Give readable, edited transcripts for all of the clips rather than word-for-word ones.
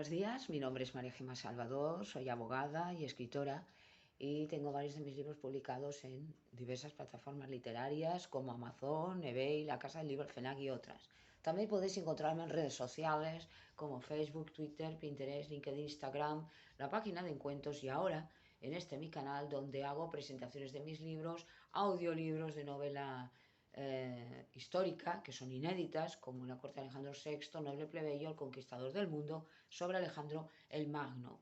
Buenos días, mi nombre es María Gemma Salvador, soy abogada y escritora y tengo varios de mis libros publicados en diversas plataformas literarias como Amazon, eBay, La Casa del Libro, FNAC y otras. También podéis encontrarme en redes sociales como Facebook, Twitter, Pinterest, LinkedIn, Instagram, la página de encuentros y ahora en mi canal donde hago presentaciones de mis libros, audiolibros de novela histórica, que son inéditas, como La corte de Alejandro VI, Noble Plebeyo, El conquistador del mundo, sobre Alejandro el Magno.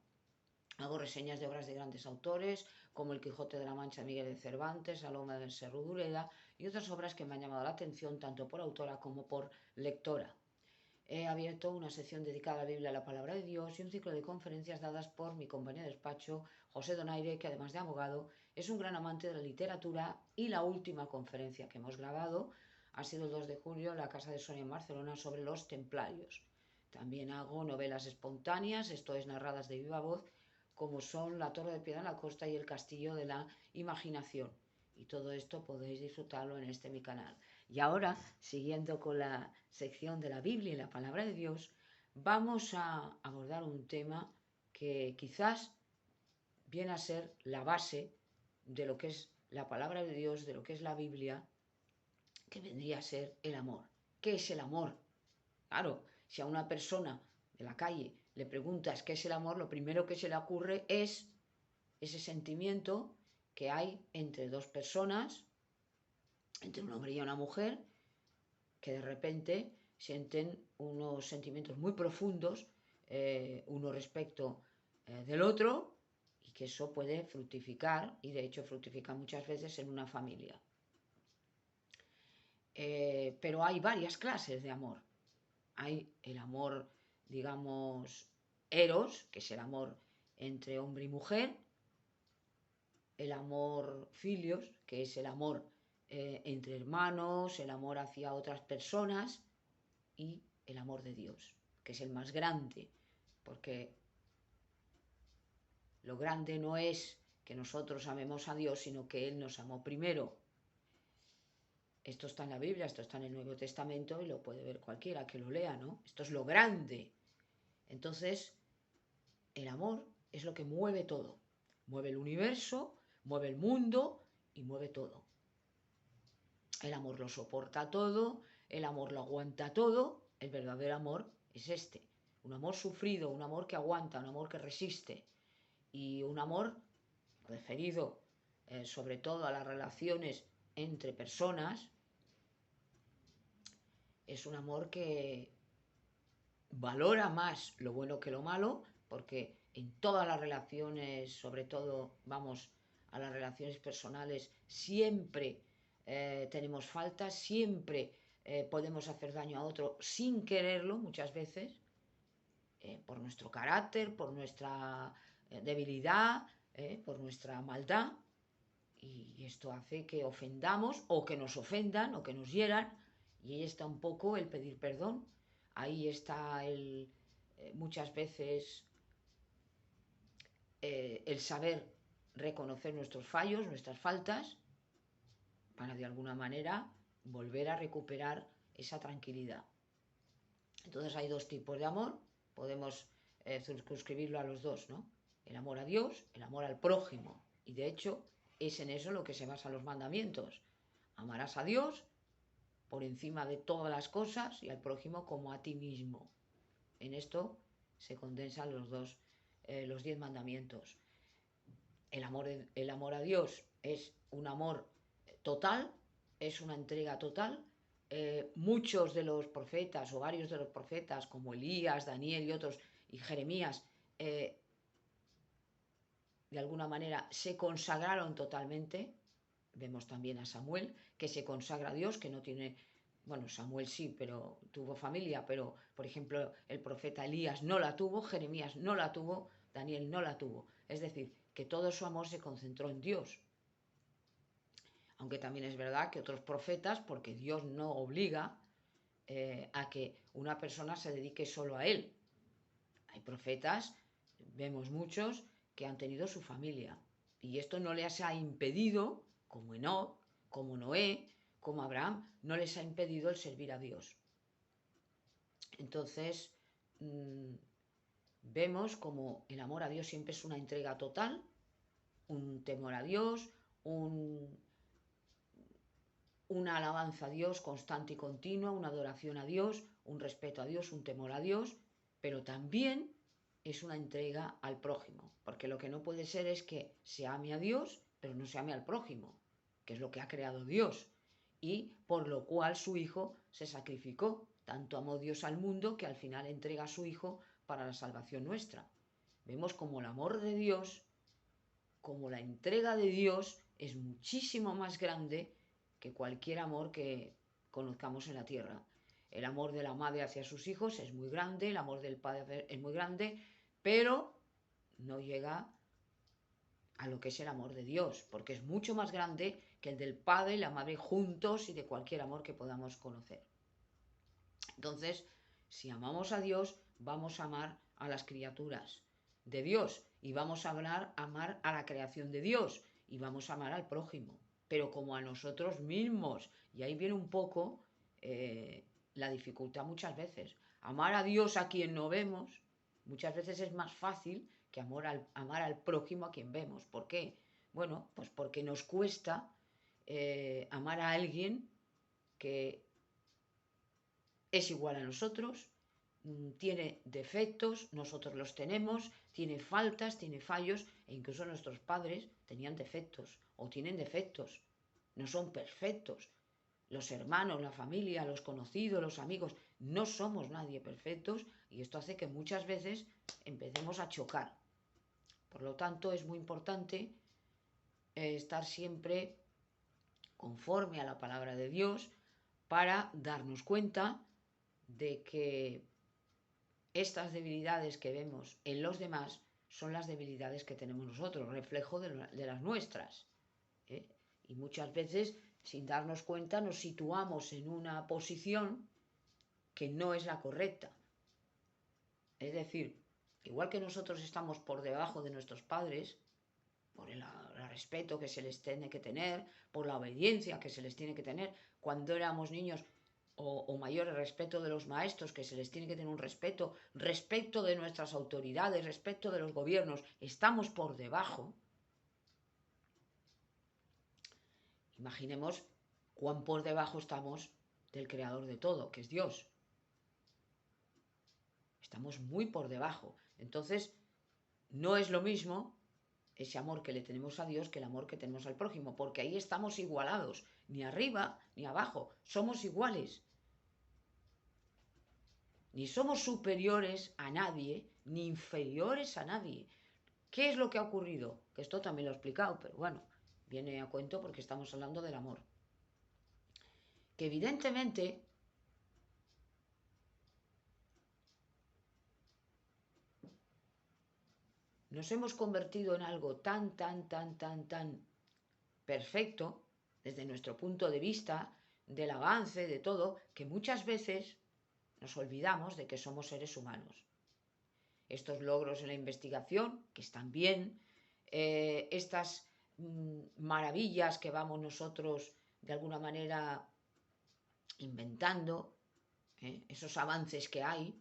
Hago reseñas de obras de grandes autores, como El Quijote de la Mancha de Miguel de Cervantes, Saloma del Cerro Dureda y otras obras que me han llamado la atención tanto por autora como por lectora. He abierto una sección dedicada a la Biblia, a la Palabra de Dios y un ciclo de conferencias dadas por mi compañero de despacho, José Donaire, que además de abogado es un gran amante de la literatura y la última conferencia que hemos grabado ha sido el 2 de julio en la Casa de Sonia en Barcelona sobre los templarios. También hago novelas espontáneas, esto es narradas de viva voz, como son La Torre de Piedra en la Costa y El Castillo de la Imaginación. Y todo esto podéis disfrutarlo en mi canal. Y ahora, siguiendo con la sección de la Biblia y la Palabra de Dios, vamos a abordar un tema que quizás viene a ser la base de lo que es la Palabra de Dios, de lo que es la Biblia, que vendría a ser el amor. ¿Qué es el amor? Claro, si a una persona de la calle le preguntas qué es el amor, lo primero que se le ocurre es ese sentimiento que hay entre dos personas, entre un hombre y una mujer, que de repente sienten unos sentimientos muy profundos, uno respecto del otro, y que eso puede fructificar, y de hecho fructifica muchas veces en una familia. Pero hay varias clases de amor. Hay el amor, digamos, eros, que es el amor entre hombre y mujer, el amor filios, que es el amor entre hermanos, el amor hacia otras personas, y el amor de Dios, que es el más grande, porque lo grande no es que nosotros amemos a Dios, sino que Él nos amó primero. Esto está en la Biblia, esto está en el Nuevo Testamento y lo puede ver cualquiera que lo lea, ¿no? Esto es lo grande. Entonces, el amor es lo que mueve todo. Mueve el universo, mueve el mundo y mueve todo. El amor lo soporta todo, el amor lo aguanta todo. El verdadero amor es este. Un amor sufrido, un amor que aguanta, un amor que resiste. Y un amor referido sobre todo a las relaciones entre personas, es un amor que valora más lo bueno que lo malo, porque en todas las relaciones, sobre todo vamos a las relaciones personales, siempre tenemos faltas, siempre podemos hacer daño a otro sin quererlo muchas veces, por nuestro carácter, por nuestra debilidad, por nuestra maldad, y esto hace que ofendamos o que nos ofendan o que nos hieran, y ahí está un poco el pedir perdón, ahí está muchas veces el saber reconocer nuestros fallos, nuestras faltas, para de alguna manera volver a recuperar esa tranquilidad. Entonces hay dos tipos de amor, podemos circunscribirlo a los dos, ¿no? El amor a Dios, el amor al prójimo. Y de hecho es en eso lo que se basan los mandamientos. Amarás a Dios por encima de todas las cosas y al prójimo como a ti mismo. En esto se condensan los 10 mandamientos. El amor a Dios es un amor total, es una entrega total. Muchos de los profetas o varios de los profetas como Elías, Daniel y otros y Jeremías de alguna manera se consagraron totalmente. Vemos también a Samuel que se consagra a Dios, que no tiene, bueno, Samuel sí, pero tuvo familia, pero por ejemplo el profeta Elías no la tuvo, Jeremías no la tuvo, Daniel no la tuvo. Es decir, que todo su amor se concentró en Dios. Aunque también es verdad que otros profetas, porque Dios no obliga a que una persona se dedique solo a él. Hay profetas, vemos muchos, que han tenido su familia. Y esto no les ha impedido, como Enoc, como Noé, como Abraham, no les ha impedido el servir a Dios. Entonces, vemos como el amor a Dios siempre es una entrega total, un temor a Dios, una alabanza a Dios constante y continua, una adoración a Dios, un respeto a Dios, un temor a Dios, pero también es una entrega al prójimo, porque lo que no puede ser es que se ame a Dios, pero no se ame al prójimo, que es lo que ha creado Dios, y por lo cual su Hijo se sacrificó. Tanto amó Dios al mundo que al final entrega a su Hijo para la salvación nuestra. Vemos como el amor de Dios, como la entrega de Dios es muchísimo más grande que cualquier amor que conozcamos en la tierra. El amor de la madre hacia sus hijos es muy grande, el amor del padre es muy grande, pero no llega a lo que es el amor de Dios, porque es mucho más grande que el del padre y la madre juntos y de cualquier amor que podamos conocer. Entonces, si amamos a Dios, vamos a amar a las criaturas de Dios y vamos a amar a la creación de Dios y vamos a amar al prójimo, pero como a nosotros mismos. Y ahí viene un poco la dificultad muchas veces. Amar a Dios a quien no vemos muchas veces es más fácil que amar al prójimo a quien vemos. ¿Por qué? Bueno, pues porque nos cuesta amar a alguien que es igual a nosotros, tiene defectos, nosotros los tenemos, tiene faltas, tiene fallos, e incluso nuestros padres tenían defectos o tienen defectos, no son perfectos. Los hermanos, la familia, los conocidos, los amigos, no somos nadie perfectos y esto hace que muchas veces empecemos a chocar. Por lo tanto, es muy importante estar siempre conforme a la palabra de Dios para darnos cuenta de que estas debilidades que vemos en los demás son las debilidades que tenemos nosotros, reflejo de las nuestras. ¿eh? Y muchas veces, sin darnos cuenta, nos situamos en una posición que no es la correcta. Es decir, igual que nosotros estamos por debajo de nuestros padres, por el respeto que se les tiene que tener, por la obediencia que se les tiene que tener, cuando éramos niños o mayor respeto de los maestros, que se les tiene que tener un respeto de nuestras autoridades, respeto de los gobiernos, estamos por debajo. Imaginemos cuán por debajo estamos del creador de todo, que es Dios. Estamos muy por debajo. Entonces, no es lo mismo ese amor que le tenemos a Dios que el amor que tenemos al prójimo, porque ahí estamos igualados, ni arriba ni abajo, somos iguales. Ni somos superiores a nadie, ni inferiores a nadie. ¿Qué es lo que ha ocurrido? Que esto también lo he explicado, pero bueno, viene a cuento porque estamos hablando del amor. Que evidentemente nos hemos convertido en algo tan perfecto, desde nuestro punto de vista, del avance, de todo, que muchas veces nos olvidamos de que somos seres humanos. Estos logros en la investigación, que están bien, estas maravillas que vamos nosotros de alguna manera inventando, esos avances que hay,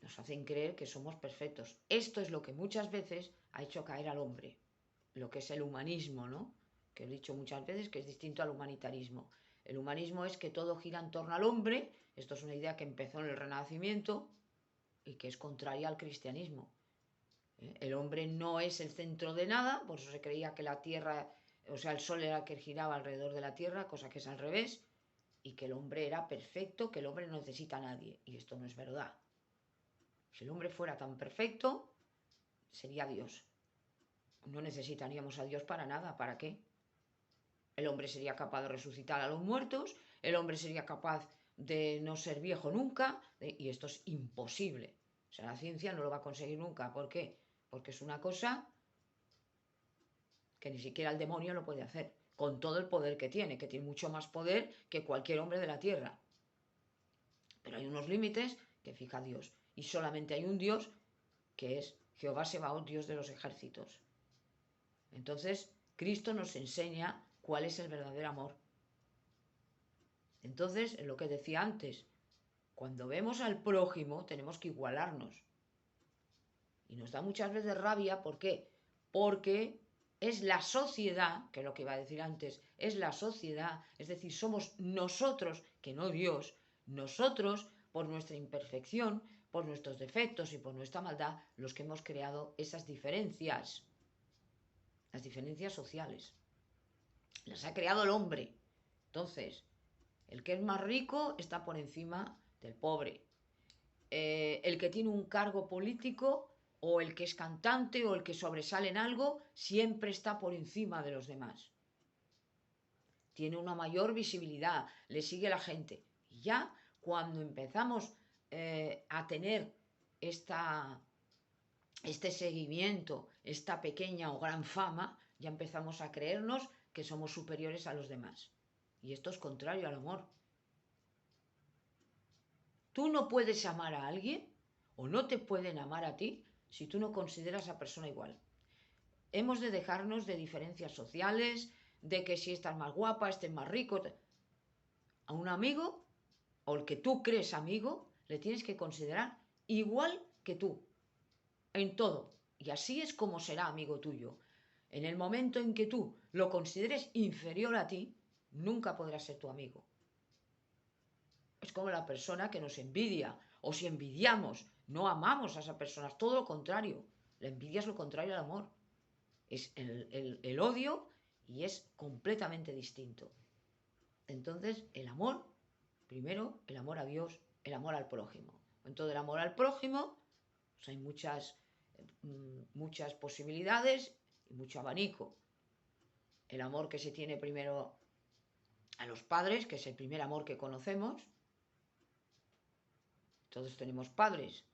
nos hacen creer que somos perfectos. Esto es lo que muchas veces ha hecho caer al hombre, lo que es el humanismo, ¿no? Que he dicho muchas veces que es distinto al humanitarismo. El humanismo es que todo gira en torno al hombre, esto es una idea que empezó en el Renacimiento y que es contraria al cristianismo. El hombre no es el centro de nada, por eso se creía que la Tierra, o sea, el Sol era el que giraba alrededor de la Tierra, cosa que es al revés, y que el hombre era perfecto, que el hombre no necesita a nadie. Y esto no es verdad. Si el hombre fuera tan perfecto, sería Dios. No necesitaríamos a Dios para nada. ¿Para qué? El hombre sería capaz de resucitar a los muertos, el hombre sería capaz de no ser viejo nunca, y esto es imposible. O sea, la ciencia no lo va a conseguir nunca. ¿Por qué? Porque es una cosa que ni siquiera el demonio lo puede hacer, con todo el poder que tiene mucho más poder que cualquier hombre de la tierra. Pero hay unos límites que fija Dios, y solamente hay un Dios que es Jehová Sebaot, Dios de los ejércitos. Entonces, Cristo nos enseña cuál es el verdadero amor. Entonces, es lo que decía antes, Cuando vemos al prójimo tenemos que igualarnos. Y nos da muchas veces rabia, ¿por qué? Porque es la sociedad, que es lo que iba a decir antes, es la sociedad, es decir, somos nosotros, que no Dios, nosotros, por nuestra imperfección, por nuestros defectos y por nuestra maldad, los que hemos creado esas diferencias, las diferencias sociales. Las ha creado el hombre. Entonces, el que es más rico está por encima del pobre. El que tiene un cargo político o el que es cantante o el que sobresale en algo siempre está por encima de los demás. Tiene una mayor visibilidad, le sigue la gente. Y ya cuando empezamos a tener este seguimiento, esta pequeña o gran fama, ya empezamos a creernos que somos superiores a los demás. Y esto es contrario al amor. Tú no puedes amar a alguien o no te pueden amar a ti si tú no consideras a esa persona igual. Hemos de dejarnos de diferencias sociales, de que si estás más guapa, estés más rico. A un amigo, o el que tú crees amigo, le tienes que considerar igual que tú, en todo. Y así es como será amigo tuyo. En el momento en que tú lo consideres inferior a ti, nunca podrá ser tu amigo. Es como la persona que nos envidia, o si envidiamos, no amamos a esa persona, es todo lo contrario. La envidia es lo contrario al amor. Es el odio y es completamente distinto. Entonces, el amor, primero, el amor a Dios, el amor al prójimo. Entonces, el amor al prójimo, pues hay muchas posibilidades y mucho abanico. El amor que se tiene primero a los padres, que es el primer amor que conocemos. Todos tenemos padres.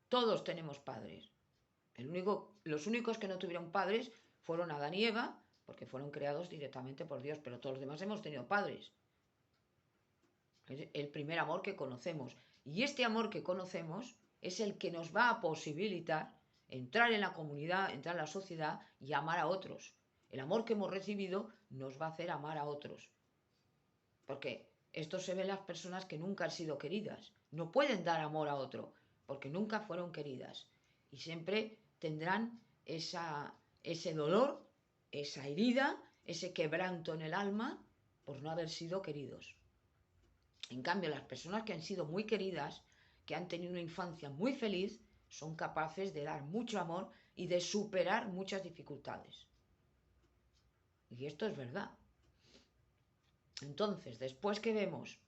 Todos tenemos padres. Los únicos que no tuvieron padres fueron Adán y Eva, porque fueron creados directamente por Dios, pero todos los demás hemos tenido padres. Es el primer amor que conocemos. Y este amor que conocemos es el que nos va a posibilitar entrar en la comunidad, entrar en la sociedad y amar a otros. El amor que hemos recibido nos va a hacer amar a otros. Porque esto se ve en las personas que nunca han sido queridas. No pueden dar amor a otro, porque nunca fueron queridas. Y siempre tendrán ese dolor, esa herida, ese quebranto en el alma por no haber sido queridos. En cambio, las personas que han sido muy queridas, que han tenido una infancia muy feliz, son capaces de dar mucho amor y de superar muchas dificultades. Y esto es verdad. Entonces, después que vemos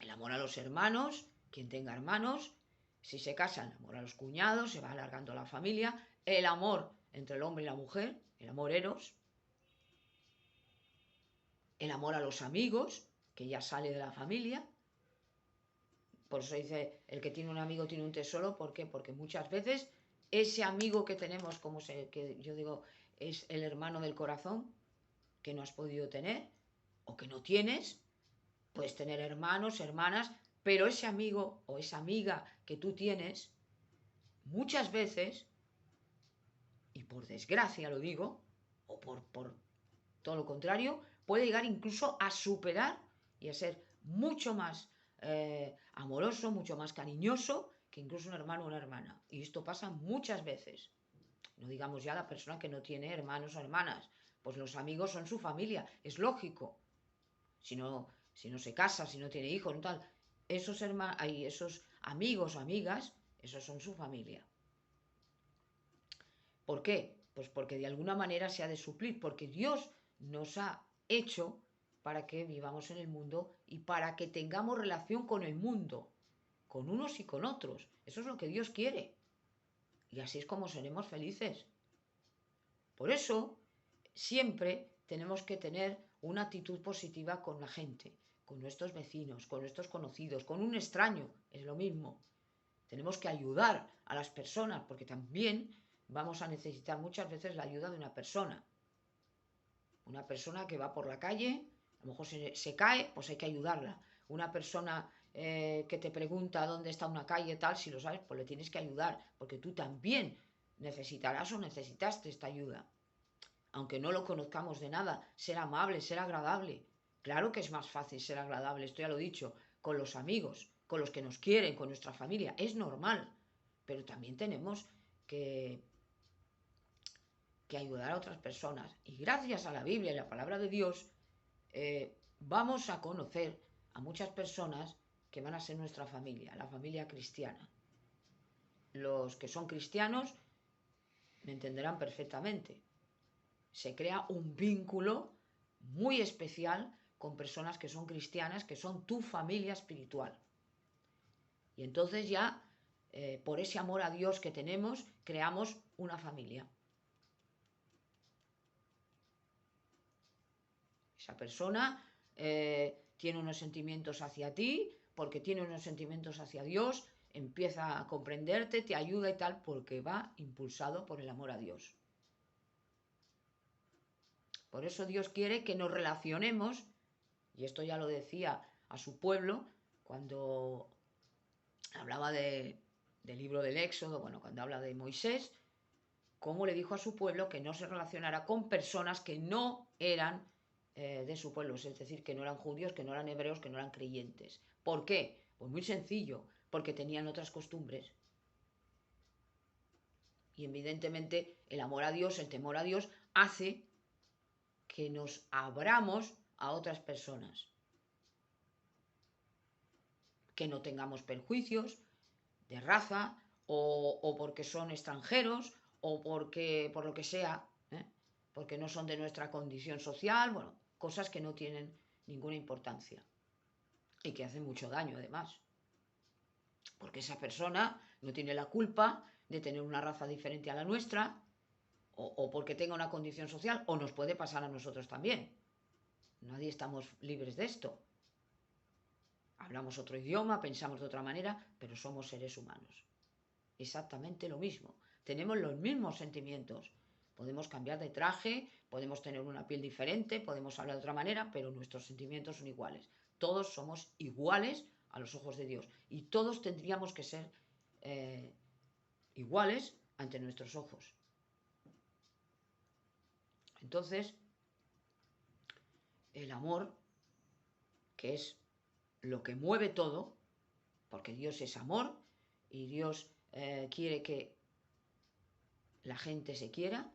el amor a los hermanos, quien tenga hermanos, si se casan, el amor a los cuñados, se va alargando la familia, el amor entre el hombre y la mujer, el amor eros, el amor a los amigos, que ya sale de la familia. Por eso dice, el que tiene un amigo tiene un tesoro. ¿Por qué? Porque muchas veces ese amigo que tenemos, que yo digo, es el hermano del corazón, que no has podido tener, o que no tienes. Puedes tener hermanos, hermanas, pero ese amigo o esa amiga que tú tienes, muchas veces, y por desgracia lo digo, o por todo lo contrario, puede llegar incluso a superar y a ser mucho más amoroso, mucho más cariñoso que incluso un hermano o una hermana. Y esto pasa muchas veces. No digamos ya la persona que no tiene hermanos o hermanas, pues los amigos son su familia, es lógico. Si no se casa, si no tiene hijos, no tal, esos amigos o amigas, esos son su familia. ¿Por qué? Pues porque de alguna manera se ha de suplir, porque Dios nos ha hecho para que vivamos en el mundo y para que tengamos relación con el mundo, con unos y con otros. Eso es lo que Dios quiere. Y así es como seremos felices. Por eso, siempre tenemos que tener una actitud positiva con la gente, con nuestros vecinos, con nuestros conocidos, con un extraño, es lo mismo. Tenemos que ayudar a las personas, porque también vamos a necesitar muchas veces la ayuda de una persona. Una persona que va por la calle, a lo mejor se cae, pues hay que ayudarla. Una persona que te pregunta dónde está una calle, tal, si lo sabes, pues le tienes que ayudar, porque tú también necesitarás o necesitaste esta ayuda. Aunque no lo conozcamos de nada, ser amable, ser agradable. Claro que es más fácil ser agradable, esto ya lo he dicho, con los amigos, con los que nos quieren, con nuestra familia. Es normal, pero también tenemos que ayudar a otras personas. Y gracias a la Biblia y la palabra de Dios, vamos a conocer a muchas personas que van a ser nuestra familia, la familia cristiana. Los que son cristianos me entenderán perfectamente. Se crea un vínculo muy especial con personas que son cristianas, que son tu familia espiritual. Y entonces ya, por ese amor a Dios que tenemos, creamos una familia. Esa persona tiene unos sentimientos hacia ti, porque tiene unos sentimientos hacia Dios, empieza a comprenderte, te ayuda y tal, porque va impulsado por el amor a Dios. Por eso Dios quiere que nos relacionemos, y esto ya lo decía a su pueblo cuando hablaba del libro del Éxodo, bueno, cuando habla de Moisés, cómo le dijo a su pueblo que no se relacionara con personas que no eran de su pueblo, es decir, que no eran judíos, que no eran hebreos, que no eran creyentes. ¿Por qué? Pues muy sencillo, porque tenían otras costumbres. Y evidentemente el amor a Dios, el temor a Dios, hace que nos abramos a otras personas. Que no tengamos perjuicios de raza, o porque son extranjeros, o porque, por lo que sea, porque no son de nuestra condición social, bueno, cosas que no tienen ninguna importancia y que hacen mucho daño además. Porque esa persona no tiene la culpa de tener una raza diferente a la nuestra, o porque tenga una condición social, o nos puede pasar a nosotros también. Nadie estamos libres de esto. Hablamos otro idioma, pensamos de otra manera, pero somos seres humanos. Exactamente lo mismo. Tenemos los mismos sentimientos. Podemos cambiar de traje, podemos tener una piel diferente, podemos hablar de otra manera, pero nuestros sentimientos son iguales. Todos somos iguales a los ojos de Dios y todos tendríamos que ser iguales ante nuestros ojos. Entonces, el amor, que es lo que mueve todo, porque Dios es amor y Dios quiere que la gente se quiera,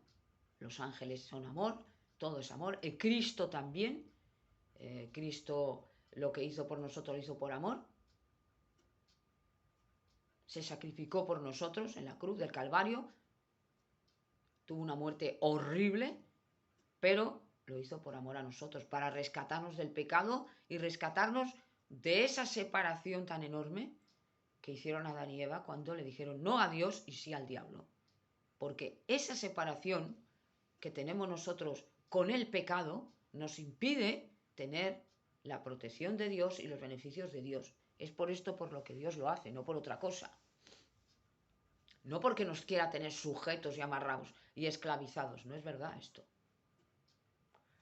los ángeles son amor, todo es amor, el Cristo también, Cristo lo que hizo por nosotros lo hizo por amor, se sacrificó por nosotros en la cruz del Calvario, tuvo una muerte horrible, pero lo hizo por amor a nosotros, para rescatarnos del pecado y rescatarnos de esa separación tan enorme que hicieron Adán y Eva cuando le dijeron no a Dios y sí al diablo. Porque esa separación que tenemos nosotros con el pecado nos impide tener la protección de Dios y los beneficios de Dios. Es por esto por lo que Dios lo hace, no por otra cosa. No porque nos quiera tener sujetos y amarrados y esclavizados, no es verdad esto.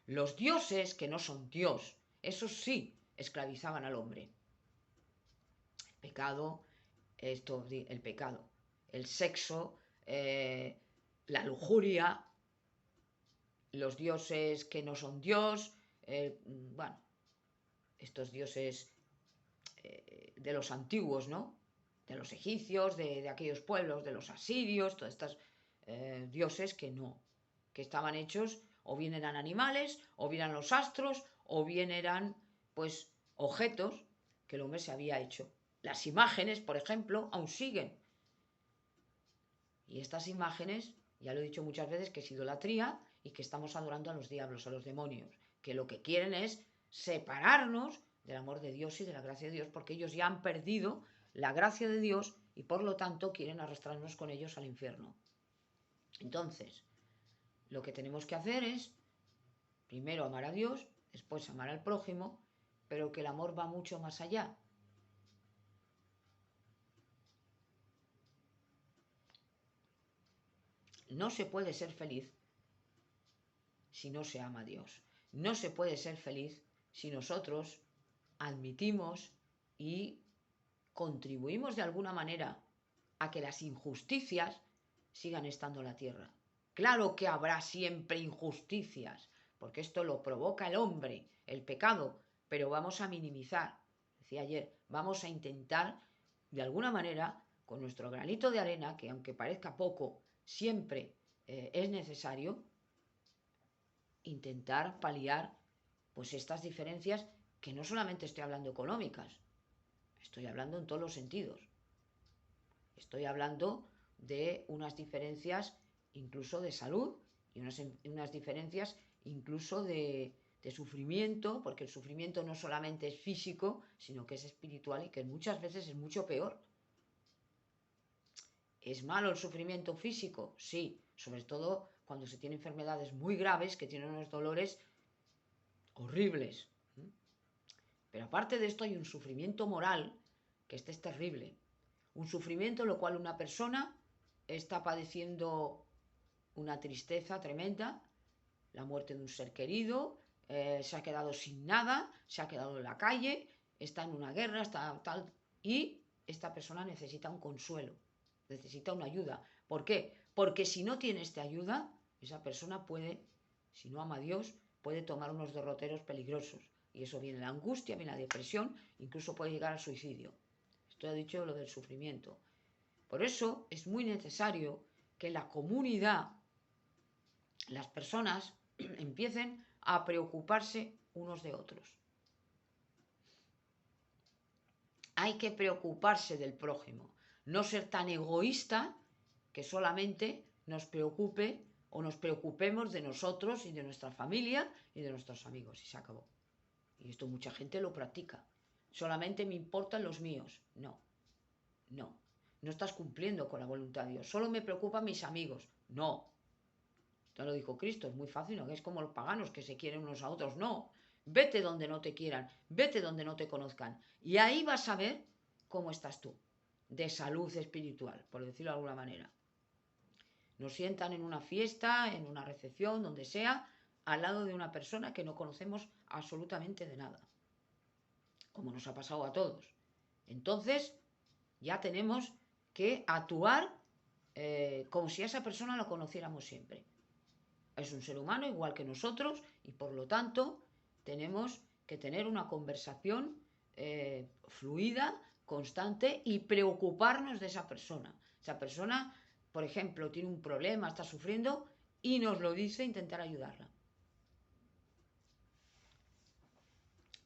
Los dioses que no son Dios, esos sí esclavizaban al hombre. El pecado, el sexo, la lujuria, los dioses que no son Dios, bueno, estos dioses de los antiguos, ¿no? De los egipcios, de aquellos pueblos, de los asirios, todos estos dioses que no, que estaban hechos, o bien eran animales, o bien eran los astros, o bien eran, pues, objetos que el hombre se había hecho. Las imágenes, por ejemplo, aún siguen. Y estas imágenes, ya lo he dicho muchas veces, que es idolatría y que estamos adorando a los diablos, a los demonios, que lo que quieren es separarnos del amor de Dios y de la gracia de Dios, porque ellos ya han perdido la gracia de Dios y por lo tanto quieren arrastrarnos con ellos al infierno. Entonces, lo que tenemos que hacer es, primero amar a Dios, después amar al prójimo, pero que el amor va mucho más allá. No se puede ser feliz si no se ama a Dios. No se puede ser feliz si nosotros admitimos y contribuimos de alguna manera a que las injusticias sigan estando en la tierra. Claro que habrá siempre injusticias, porque esto lo provoca el hombre, el pecado, pero vamos a minimizar. Decía ayer, vamos a intentar, de alguna manera, con nuestro granito de arena, que aunque parezca poco, siempre es necesario, intentar paliar pues estas diferencias, que no solamente estoy hablando económicas, estoy hablando en todos los sentidos. Estoy hablando de unas diferencias incluso de salud y unas diferencias incluso de sufrimiento, porque el sufrimiento no solamente es físico, sino que es espiritual y que muchas veces es mucho peor. ¿Es malo el sufrimiento físico? Sí, sobre todo cuando se tienen enfermedades muy graves que tienen unos dolores horribles. Pero aparte de esto hay un sufrimiento moral que este es terrible. Un sufrimiento en lo cual una persona está padeciendo una tristeza tremenda, la muerte de un ser querido, se ha quedado sin nada, se ha quedado en la calle, está en una guerra, está tal, y esta persona necesita un consuelo, necesita una ayuda. ¿Por qué? Porque si no tiene esta ayuda, esa persona puede, si no ama a Dios, puede tomar unos derroteros peligrosos. Y eso viene la angustia, viene la depresión, incluso puede llegar al suicidio. Esto he dicho lo del sufrimiento. Por eso es muy necesario que la comunidad, las personas, empiecen a preocuparse unos de otros. Hay que preocuparse del prójimo, no ser tan egoísta que solamente nos preocupe o nos preocupemos de nosotros y de nuestra familia y de nuestros amigos, y se acabó. Y esto mucha gente lo practica. Solamente me importan los míos. No, no. No estás cumpliendo con la voluntad de Dios. Solo me preocupan mis amigos. No. Esto lo dijo Cristo. Es muy fácil, ¿no? Es como los paganos que se quieren unos a otros. No. Vete donde no te quieran. Vete donde no te conozcan. Y ahí vas a ver cómo estás tú. De salud espiritual, por decirlo de alguna manera. Nos sientan en una fiesta, en una recepción, donde sea, al lado de una persona que no conocemos absolutamente de nada. Como nos ha pasado a todos. Entonces, ya tenemos que actuar como si a esa persona la conociéramos siempre. Es un ser humano igual que nosotros y por lo tanto tenemos que tener una conversación fluida, constante y preocuparnos de esa persona. Esa persona, por ejemplo, tiene un problema, está sufriendo y nos lo dice, intentar ayudarla.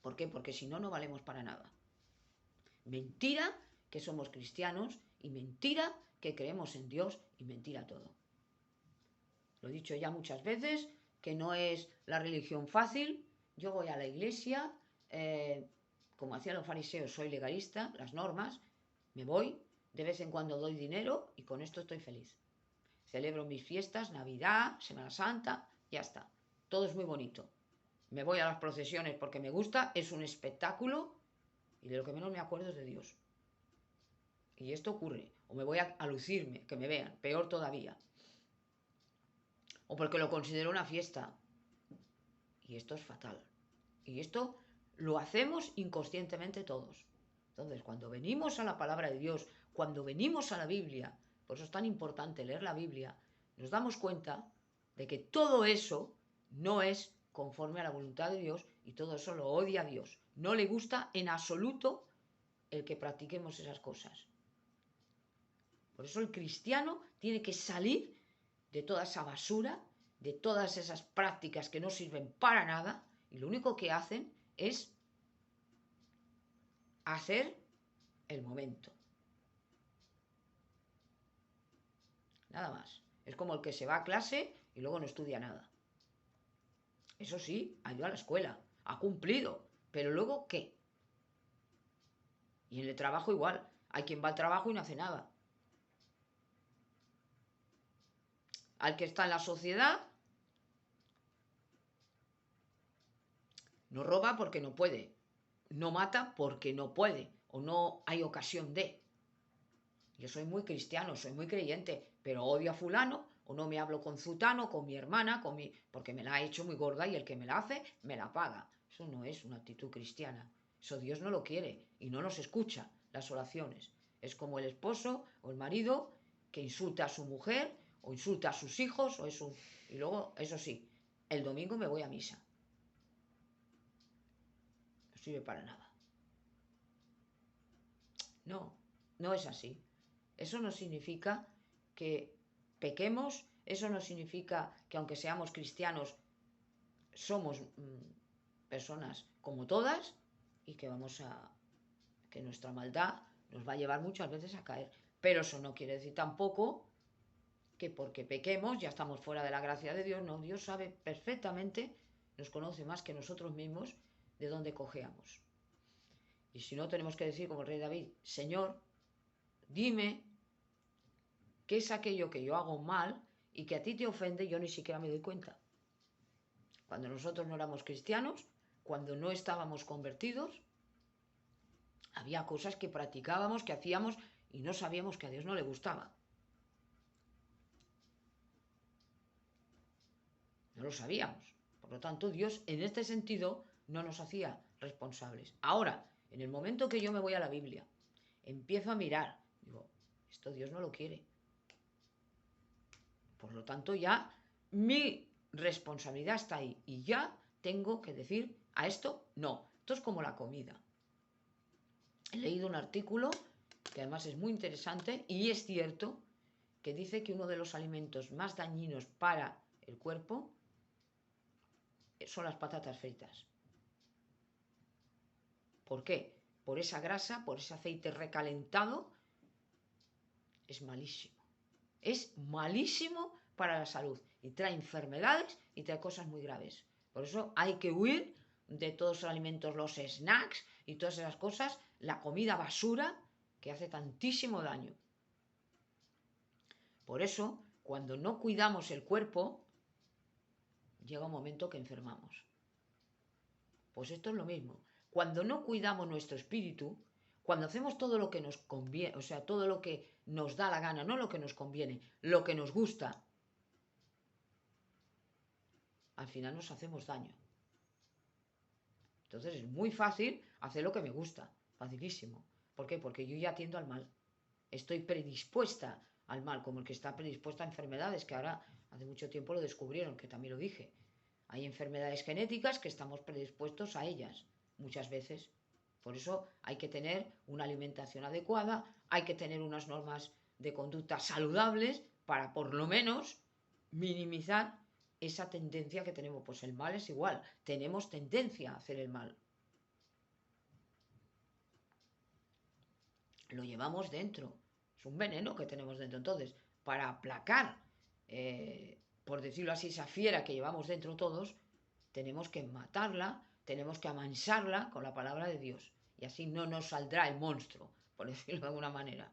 ¿Por qué? Porque si no, no valemos para nada. Mentira que somos cristianos y mentira que creemos en Dios y mentira todo. Lo he dicho ya muchas veces, que no es la religión fácil. Yo voy a la iglesia, como hacían los fariseos, soy legalista, las normas, me voy, de vez en cuando doy dinero y con esto estoy feliz. Celebro mis fiestas, Navidad, Semana Santa, ya está. Todo es muy bonito. Me voy a las procesiones porque me gusta, es un espectáculo y de lo que menos me acuerdo es de Dios. Y esto ocurre. O me voy a lucirme, que me vean, peor todavía. O porque lo considero una fiesta. Y esto es fatal. Y esto lo hacemos inconscientemente todos. Entonces, cuando venimos a la palabra de Dios, cuando venimos a la Biblia, por eso es tan importante leer la Biblia, nos damos cuenta de que todo eso no es conforme a la voluntad de Dios y todo eso lo odia a Dios. No le gusta en absoluto el que practiquemos esas cosas. Por eso el cristiano tiene que salir de toda esa basura, de todas esas prácticas que no sirven para nada y lo único que hacen es hacer el momento. Nada más. Es como el que se va a clase y luego no estudia nada. Eso sí, ha ido a la escuela, ha cumplido, pero luego ¿qué? Y en el trabajo igual. Hay quien va al trabajo y no hace nada. Al que está en la sociedad no roba porque no puede, no mata porque no puede o no hay ocasión de. Yo soy muy cristiano, soy muy creyente, pero odio a fulano o no me hablo con zutano, con mi hermana, porque me la ha hecho muy gorda y el que me la hace me la paga. Eso no es una actitud cristiana. Eso Dios no lo quiere y no nos escucha las oraciones. Es como el esposo o el marido que insulta a su mujer o insulta a sus hijos y luego, eso sí, el domingo me voy a misa. No sirve para nada. No, no es así. Eso no significa que pequemos, eso no significa que aunque seamos cristianos somos personas como todas y que que nuestra maldad nos va a llevar muchas veces a caer. Pero eso no quiere decir tampoco que porque pequemos ya estamos fuera de la gracia de Dios. No, Dios sabe perfectamente, nos conoce más que nosotros mismos de dónde cojeamos. Y si no, tenemos que decir como el rey David: Señor, dime qué es aquello que yo hago mal y que a ti te ofende, yo ni siquiera me doy cuenta. Cuando nosotros no éramos cristianos, cuando no estábamos convertidos, había cosas que practicábamos, que hacíamos y no sabíamos que a Dios no le gustaba. No lo sabíamos. Por lo tanto, Dios en este sentido no nos hacía responsables. Ahora, en el momento que yo me voy a la Biblia, empiezo a mirar, digo, esto Dios no lo quiere. Por lo tanto, ya mi responsabilidad está ahí y ya tengo que decir a esto no. Esto es como la comida. He leído un artículo que además es muy interesante y es cierto, que dice que uno de los alimentos más dañinos para el cuerpo son las patatas fritas. ¿Por qué? Por esa grasa, por ese aceite recalentado, es malísimo. Es malísimo para la salud y trae enfermedades y trae cosas muy graves. Por eso hay que huir de todos los alimentos, los snacks y todas esas cosas, la comida basura que hace tantísimo daño. Por eso, cuando no cuidamos el cuerpo, llega un momento que enfermamos. Pues esto es lo mismo. Cuando no cuidamos nuestro espíritu, cuando hacemos todo lo que nos conviene, o sea, todo lo que nos da la gana, no lo que nos conviene, lo que nos gusta, al final nos hacemos daño. Entonces es muy fácil hacer lo que me gusta, facilísimo. ¿Por qué? Porque yo ya tiendo al mal. Estoy predispuesta al mal, como el que está predispuesta a enfermedades, que ahora hace mucho tiempo lo descubrieron, que también lo dije. Hay enfermedades genéticas que estamos predispuestos a ellas, muchas veces. Por eso hay que tener una alimentación adecuada, hay que tener unas normas de conducta saludables para por lo menos minimizar esa tendencia que tenemos. Pues el mal es igual, tenemos tendencia a hacer el mal. Lo llevamos dentro, es un veneno que tenemos dentro. Entonces, para aplacar, por decirlo así, esa fiera que llevamos dentro todos, tenemos que matarla, tenemos que amansarla con la palabra de Dios. Y así no nos saldrá el monstruo, por decirlo de alguna manera.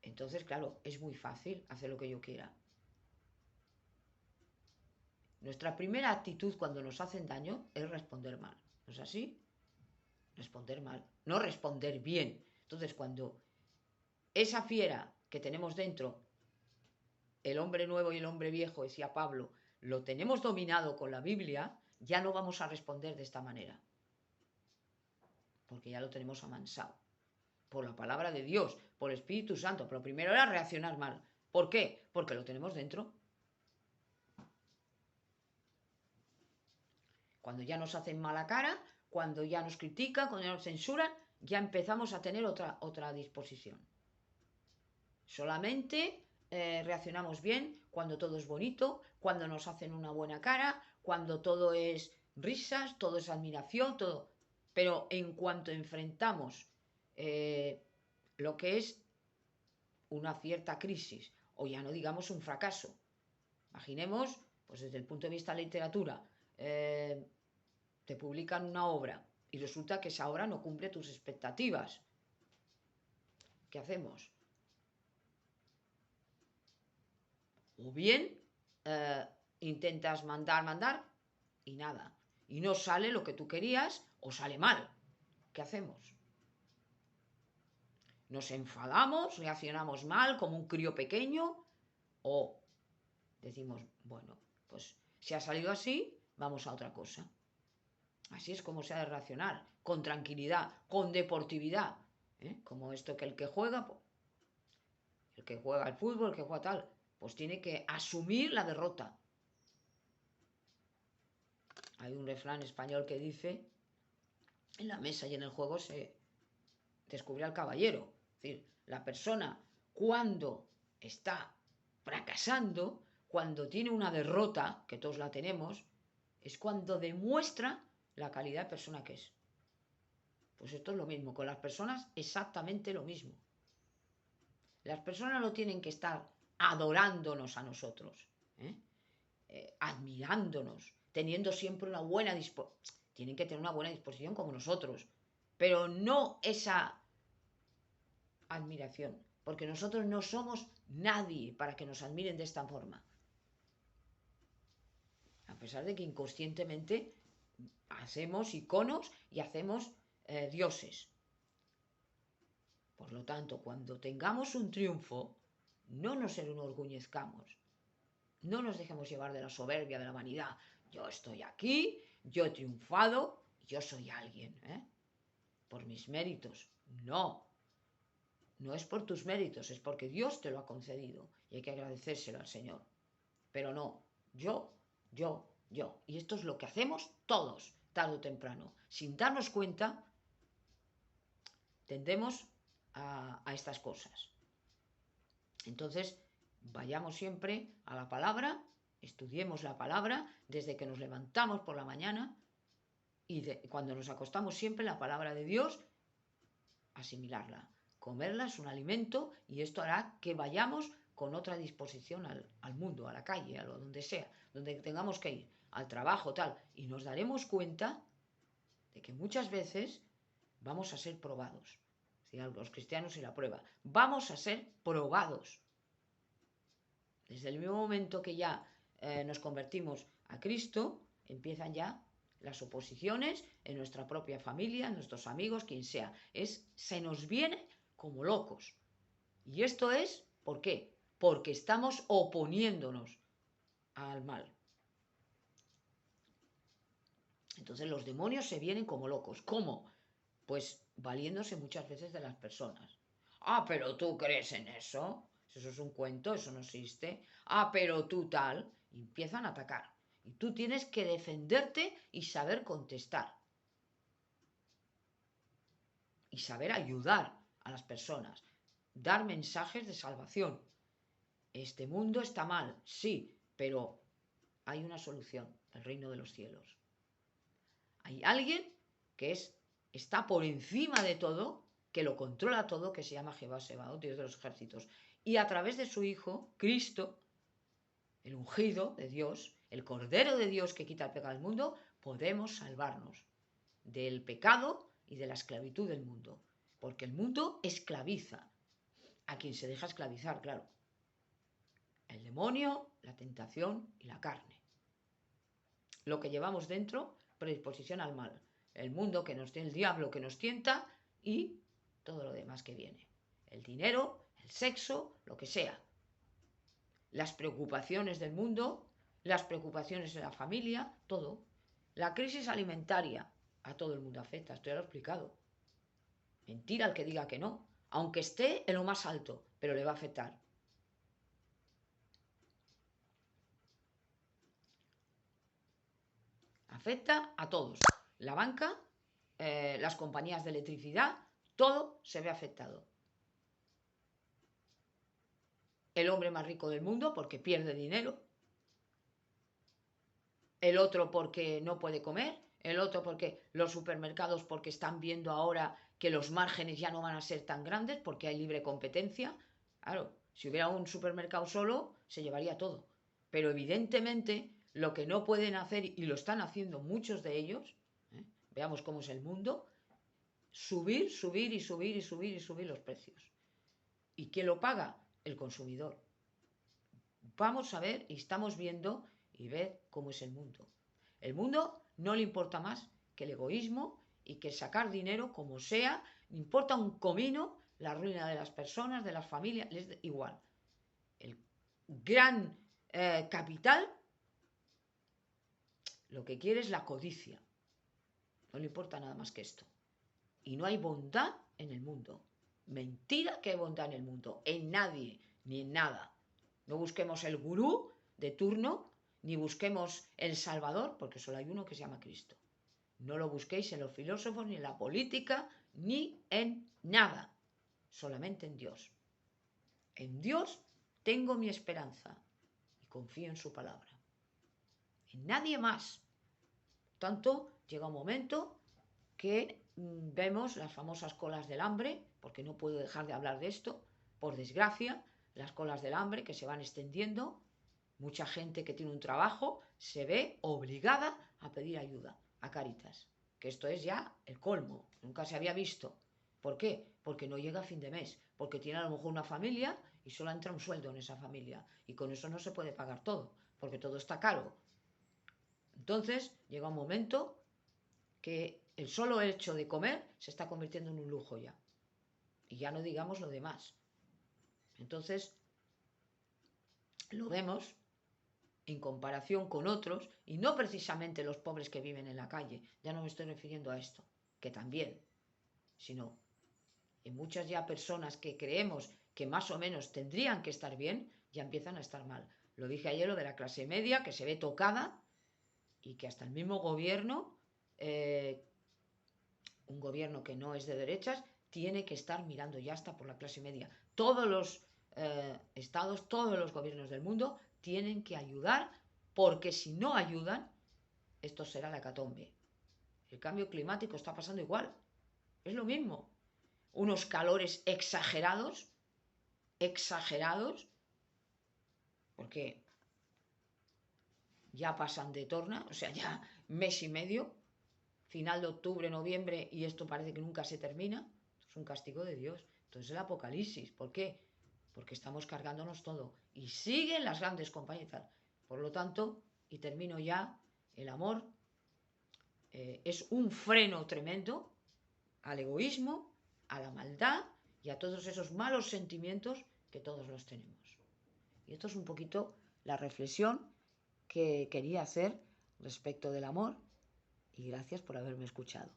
Entonces, claro, es muy fácil hacer lo que yo quiera. Nuestra primera actitud cuando nos hacen daño es responder mal. ¿No es así? Responder mal, no responder bien. Entonces, cuando esa fiera que tenemos dentro, el hombre nuevo y el hombre viejo, decía Pablo, lo tenemos dominado con la Biblia, ya no vamos a responder de esta manera. Porque ya lo tenemos amansado. Por la palabra de Dios, por el Espíritu Santo. Pero primero era reaccionar mal. ¿Por qué? Porque lo tenemos dentro. Cuando ya nos hacen mala cara, cuando ya nos critican, cuando ya nos censuran, ya empezamos a tener otra disposición. Solamente reaccionamos bien cuando todo es bonito, cuando nos hacen una buena cara, cuando todo es risas, todo es admiración, todo. Pero en cuanto enfrentamos lo que es una cierta crisis, o ya no digamos un fracaso, imaginemos, pues desde el punto de vista de la literatura, te publican una obra y resulta que esa obra no cumple tus expectativas. ¿Qué hacemos? O bien intentas mandar y nada. Y no sale lo que tú querías o sale mal. ¿Qué hacemos? Nos enfadamos, reaccionamos mal como un crío pequeño o decimos, bueno, pues si ha salido así, vamos a otra cosa. Así es como se ha de reaccionar, con tranquilidad, con deportividad. Como esto que el que juega al fútbol, el que juega tal, pues tiene que asumir la derrota. Hay un refrán español que dice, en la mesa y en el juego descubrí al caballero. Es decir, la persona cuando está fracasando, cuando tiene una derrota, que todos la tenemos, es cuando demuestra la calidad de persona que es. Pues esto es lo mismo, con las personas exactamente lo mismo. Las personas no tienen que estar adorándonos a nosotros, admirándonos, teniendo siempre una buena disposición. Tienen que tener una buena disposición como nosotros, pero no esa admiración, porque nosotros no somos nadie para que nos admiren de esta forma. A pesar de que inconscientemente hacemos iconos y hacemos dioses. Por lo tanto, cuando tengamos un triunfo, no nos enorgullezcamos, no nos dejemos llevar de la soberbia, de la vanidad. Yo estoy aquí, yo he triunfado, yo soy alguien, por mis méritos. No, no es por tus méritos, es porque Dios te lo ha concedido y hay que agradecérselo al Señor. Pero no, yo. Y esto es lo que hacemos todos, tarde o temprano. Sin darnos cuenta, tendemos a estas cosas. Entonces, vayamos siempre a la palabra, estudiemos la palabra desde que nos levantamos por la mañana y cuando nos acostamos siempre la palabra de Dios, asimilarla. Comerla es un alimento y esto hará que vayamos con otra disposición al mundo, a la calle, a lo donde sea, donde tengamos que ir, al trabajo, tal. Y nos daremos cuenta de que muchas veces vamos a ser probados. Los cristianos y la prueba. Vamos a ser probados. Desde el mismo momento que ya nos convertimos a Cristo, empiezan ya las oposiciones en nuestra propia familia, en nuestros amigos, quien sea. Se nos viene como locos. Y esto es, ¿por qué? Porque estamos oponiéndonos al mal. Entonces los demonios se vienen como locos. ¿Cómo? Pues valiéndose muchas veces de las personas. Ah, pero tú crees en eso. Eso es un cuento, eso no existe. Ah, pero tú tal. Y empiezan a atacar. Y tú tienes que defenderte y saber contestar. Y saber ayudar a las personas. Dar mensajes de salvación. Este mundo está mal, sí, pero hay una solución, el reino de los cielos. Hay alguien que está por encima de todo, que lo controla todo, que se llama Jehová Sebaot, Dios de los ejércitos. Y a través de su Hijo, Cristo, el ungido de Dios, el Cordero de Dios que quita el pecado del mundo, podemos salvarnos del pecado y de la esclavitud del mundo. Porque el mundo esclaviza a quien se deja esclavizar, claro. El demonio, la tentación y la carne. Lo que llevamos dentro, predisposición al mal. El mundo que nos tiene, el diablo que nos tienta y todo lo demás que viene. El dinero, el sexo, lo que sea. Las preocupaciones del mundo, las preocupaciones de la familia, todo. La crisis alimentaria a todo el mundo afecta, esto ya lo he explicado. Mentira el que diga que no, aunque esté en lo más alto, pero le va a afectar. Afecta a todos. La banca, las compañías de electricidad, todo se ve afectado. El hombre más rico del mundo porque pierde dinero. El otro porque no puede comer. El otro porque los supermercados porque están viendo ahora que los márgenes ya no van a ser tan grandes porque hay libre competencia. Claro, si hubiera un supermercado solo, se llevaría todo. Pero evidentemente lo que no pueden hacer, y lo están haciendo muchos de ellos, veamos cómo es el mundo, subir los precios. ¿Y quién lo paga? El consumidor. Vamos a ver y estamos viendo y ver cómo es el mundo. El mundo no le importa más que el egoísmo y que sacar dinero como sea, le importa un comino la ruina de las personas, de las familias, les da igual. El gran capital lo que quiere es la codicia. No le importa nada más que esto. Y no hay bondad en el mundo. Mentira que hay bondad en el mundo. En nadie, ni en nada. No busquemos el gurú de turno, ni busquemos el Salvador, porque solo hay uno que se llama Cristo. No lo busquéis en los filósofos, ni en la política, ni en nada, solamente en Dios. En Dios tengo mi esperanza y confío en su palabra. En nadie más. Tanto llega un momento que vemos las famosas colas del hambre, porque no puedo dejar de hablar de esto, por desgracia, las colas del hambre que se van extendiendo. Mucha gente que tiene un trabajo se ve obligada a pedir ayuda a Cáritas, que esto es ya el colmo, nunca se había visto. ¿Por qué? Porque no llega a fin de mes, porque tiene a lo mejor una familia y solo entra un sueldo en esa familia, y con eso no se puede pagar todo, porque todo está caro. Entonces llega un momento que el solo hecho de comer se está convirtiendo en un lujo ya. Y ya no digamos lo demás. Entonces, lo vemos en comparación con otros, y no precisamente los pobres que viven en la calle, ya no me estoy refiriendo a esto, que también, sino en muchas ya personas que creemos que más o menos tendrían que estar bien, ya empiezan a estar mal. Lo dije ayer, lo de la clase media, que se ve tocada, y que hasta el mismo gobierno, un gobierno que no es de derechas, tiene que estar mirando ya hasta por la clase media. Todos los estados, todos los gobiernos del mundo tienen que ayudar, porque si no ayudan, esto será la hecatombe. El cambio climático está pasando igual. Es lo mismo. Unos calores exagerados, porque ya pasan de torna, o sea, ya mes y medio, final de octubre, noviembre, y esto parece que nunca se termina. Esto es un castigo de Dios. Entonces el apocalipsis. ¿Por qué? Porque estamos cargándonos todo. Y siguen las grandes compañías. Por lo tanto, y termino ya, el amor es un freno tremendo al egoísmo, a la maldad y a todos esos malos sentimientos que todos los tenemos. Y esto es un poquito la reflexión que quería hacer respecto del amor, y gracias por haberme escuchado.